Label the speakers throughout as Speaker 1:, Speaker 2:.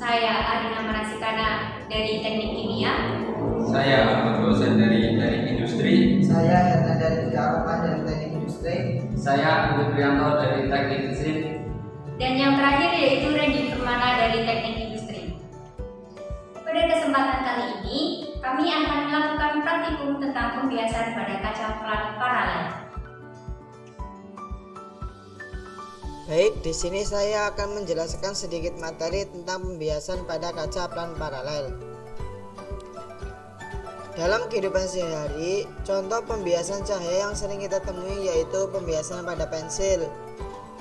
Speaker 1: Saya Arina Manasikana dari Teknik Kimia.
Speaker 2: Saya Ahmad Rosan dari Teknik Industri.
Speaker 3: Saya Herna dari Karopan dari Teknik Industri.
Speaker 2: Saya Budi Prianto dari Teknik Mesin.
Speaker 1: Dan yang terakhir yaitu Randy Permana dari Teknik Industri. Pada kesempatan kali ini, kami akan melakukan praktikum tentang pembiasan pada kaca pelan paralel.
Speaker 3: Baik, di sini saya akan menjelaskan sedikit materi tentang pembiasan pada kaca pelan paralel. Dalam kehidupan sehari-hari, contoh pembiasan cahaya yang sering kita temui yaitu pembiasan pada pensil.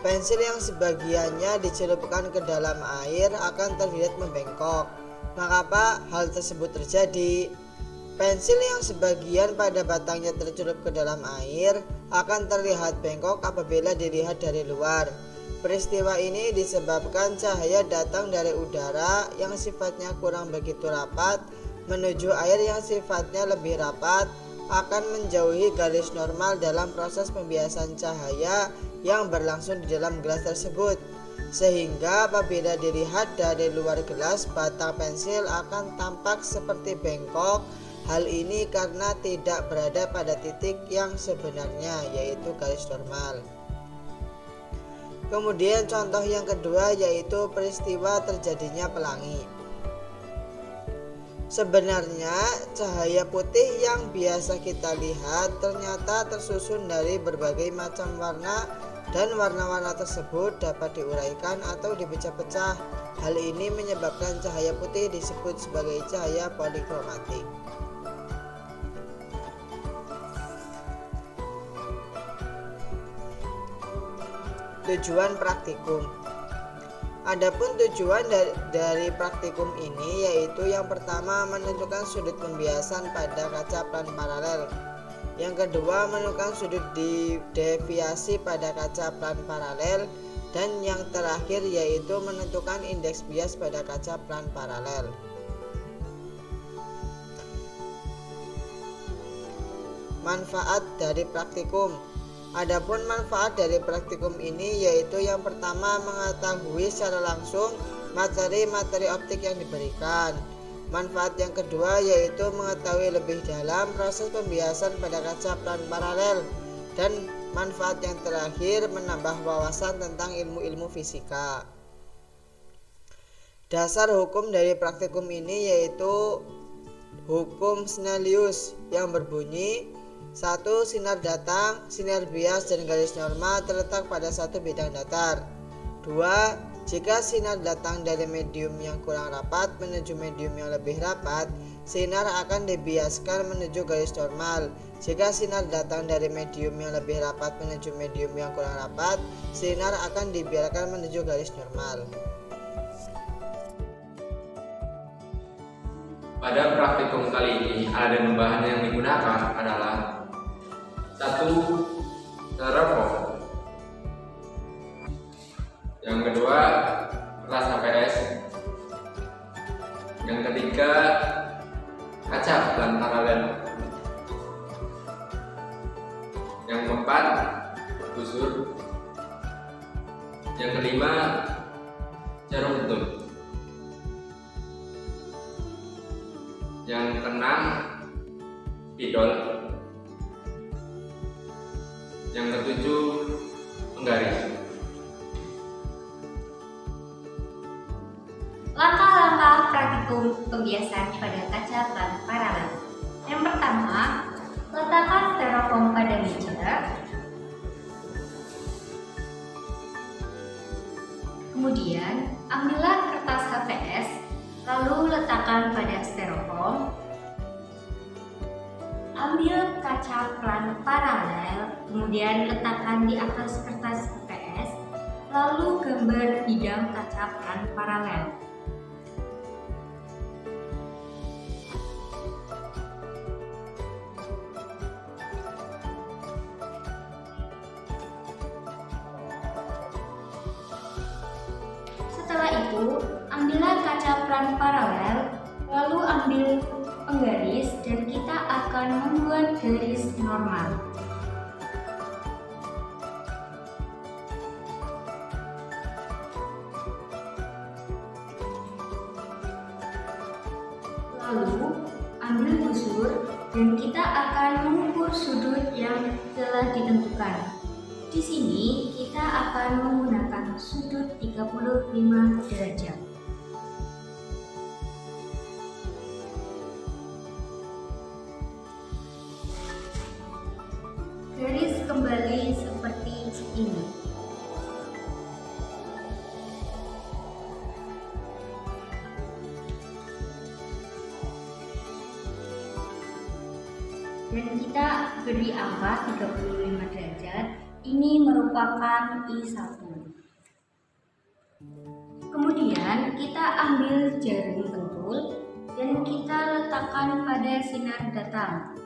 Speaker 3: Pensil yang sebagiannya dicelupkan ke dalam air akan terlihat membengkok. Mengapa hal tersebut terjadi? Pensil yang sebagian pada batangnya tercelup ke dalam air akan terlihat bengkok apabila dilihat dari luar. Peristiwa ini disebabkan cahaya datang dari udara yang sifatnya kurang begitu rapat menuju air yang sifatnya lebih rapat akan menjauhi garis normal dalam proses pembiasan cahaya yang berlangsung di dalam gelas tersebut. Sehingga apabila dilihat dari luar gelas, batang pensil akan tampak seperti bengkok. Hal ini karena tidak berada pada titik yang sebenarnya, yaitu garis normal. Kemudian contoh yang kedua yaitu peristiwa terjadinya pelangi. Sebenarnya cahaya putih yang biasa kita lihat ternyata tersusun dari berbagai macam warna dan warna-warna tersebut dapat diuraikan atau dipecah-pecah. Hal ini menyebabkan cahaya putih disebut sebagai cahaya polikromatik. Tujuan praktikum. Adapun tujuan dari praktikum ini yaitu yang pertama menentukan sudut pembiasan pada kaca pelan paralel. Yang kedua menentukan sudut deviasi pada kaca pelan paralel. Dan yang terakhir yaitu menentukan indeks bias pada kaca pelan paralel. Manfaat dari praktikum. Adapun manfaat dari praktikum ini yaitu yang pertama mengetahui secara langsung materi-materi optik yang diberikan. Manfaat yang kedua yaitu mengetahui lebih dalam proses pembiasan pada kaca pelan paralel. Dan manfaat yang terakhir menambah wawasan tentang ilmu-ilmu fisika. Dasar hukum dari praktikum ini yaitu hukum Snellius yang berbunyi 1. Sinar datang, sinar bias dan garis normal terletak pada satu bidang datar. 2. Jika sinar datang dari medium yang kurang rapat menuju medium yang lebih rapat, sinar akan dibiaskan menuju garis normal. Jika sinar datang dari medium yang lebih rapat menuju medium yang kurang rapat, sinar akan dibiarkan menuju garis normal.
Speaker 2: Pada praktikum kali ini, alat dan bahan yang digunakan adalah 1. Styrofoam. Yang kedua, kertas HPS. Yang ketiga, kaca pelan paralel. Yang keempat, busur. Yang kelima, jarum betul. Yang keenam, spidol. Yang ketujuh, penggaris.
Speaker 1: Langkah-langkah praktikum pembiasan pada kaca pelan paralel. Yang pertama, letakkan styrofoam pada meja. Kemudian, ambillah kertas HVS, lalu letakkan pada styrofoam. Ambil kaca pelan paralel, kemudian letakkan di atas kertas HVS, lalu gambar bidang kaca pelan paralel. Setelah itu, ambillah kaca pelan paralel, lalu ambil penggaris dan kita akan membuat garis normal. Lalu ambil busur dan kita akan mengukur sudut yang telah ditentukan. Di sini kita akan menggunakan sudut 35 derajat. Garis kembali seperti ini. Dan kita beri angka 35 derajat. Ini merupakan I1. Kemudian kita ambil jarum pentul dan kita letakkan pada sinar datang.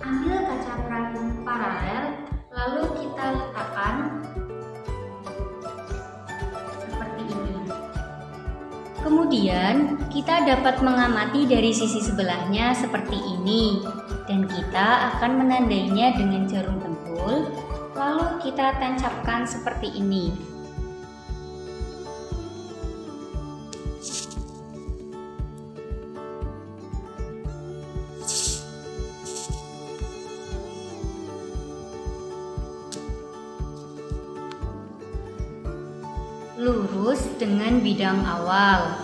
Speaker 1: Ambil kaca paralel, lalu kita letakkan seperti ini. Kemudian kita dapat mengamati dari sisi sebelahnya seperti ini, dan kita akan menandainya dengan jarum pentul, lalu kita tancapkan seperti ini. Lurus dengan bidang awal.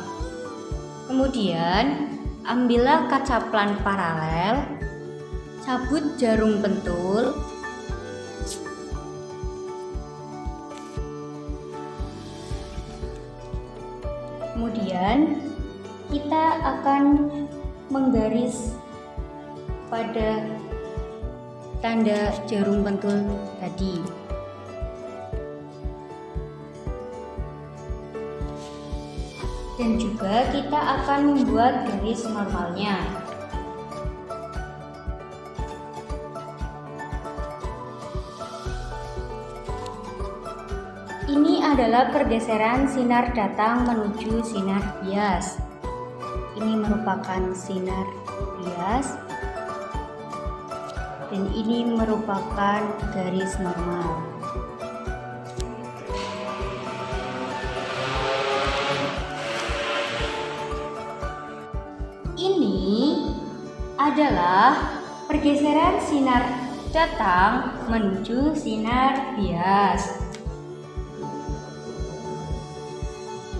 Speaker 1: Kemudian ambillah kaca plan paralel, cabut jarum pentul, kemudian kita akan menggaris pada tanda jarum pentul tadi. Dan juga kita akan membuat garis normalnya. Ini adalah pergeseran sinar datang menuju sinar bias. Ini merupakan sinar bias dan ini merupakan garis normal. Ini adalah pergeseran sinar datang menuju sinar bias.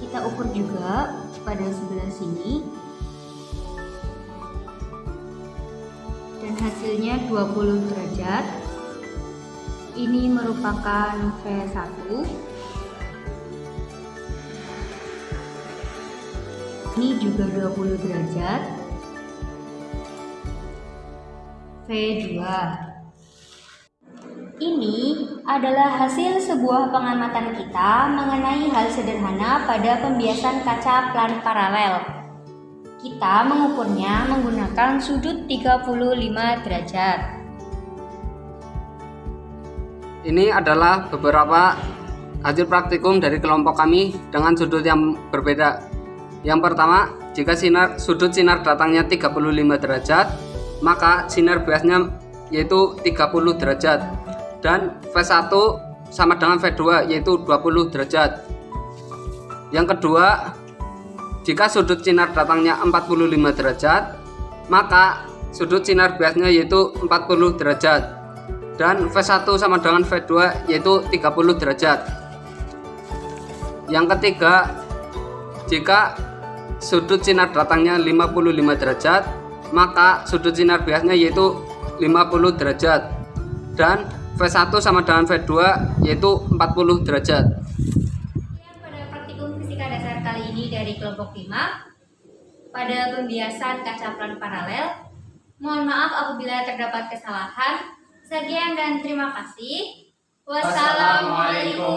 Speaker 1: Kita ukur juga pada sebelah sini. Dan hasilnya 20 derajat. Ini merupakan V1. Ini juga 20 derajat. V2. Ini adalah hasil sebuah pengamatan kita mengenai hal sederhana pada pembiasan kaca plan paralel. Kita mengukurnya menggunakan sudut 35 derajat.
Speaker 4: Ini adalah beberapa hasil praktikum dari kelompok kami dengan sudut yang berbeda. Yang pertama, jika sudut sinar datangnya 35 derajat, maka sinar biasnya yaitu 30 derajat. Dan V1 sama dengan V2 yaitu 20 derajat. Yang kedua, jika sudut sinar datangnya 45 derajat, maka sudut sinar biasnya yaitu 40 derajat. Dan V1 sama dengan V2 yaitu 30 derajat. Yang ketiga, jika sudut sinar datangnya 55 derajat, maka sudut sinar biasnya yaitu 50 derajat. Dan V1 sama dengan V2 yaitu 40 derajat.
Speaker 1: Pada praktikum fisika dasar kali ini dari kelompok 5 pada pembiasan kaca plan paralel. Mohon maaf apabila terdapat kesalahan. Sekian dan terima kasih. Wassalamualaikum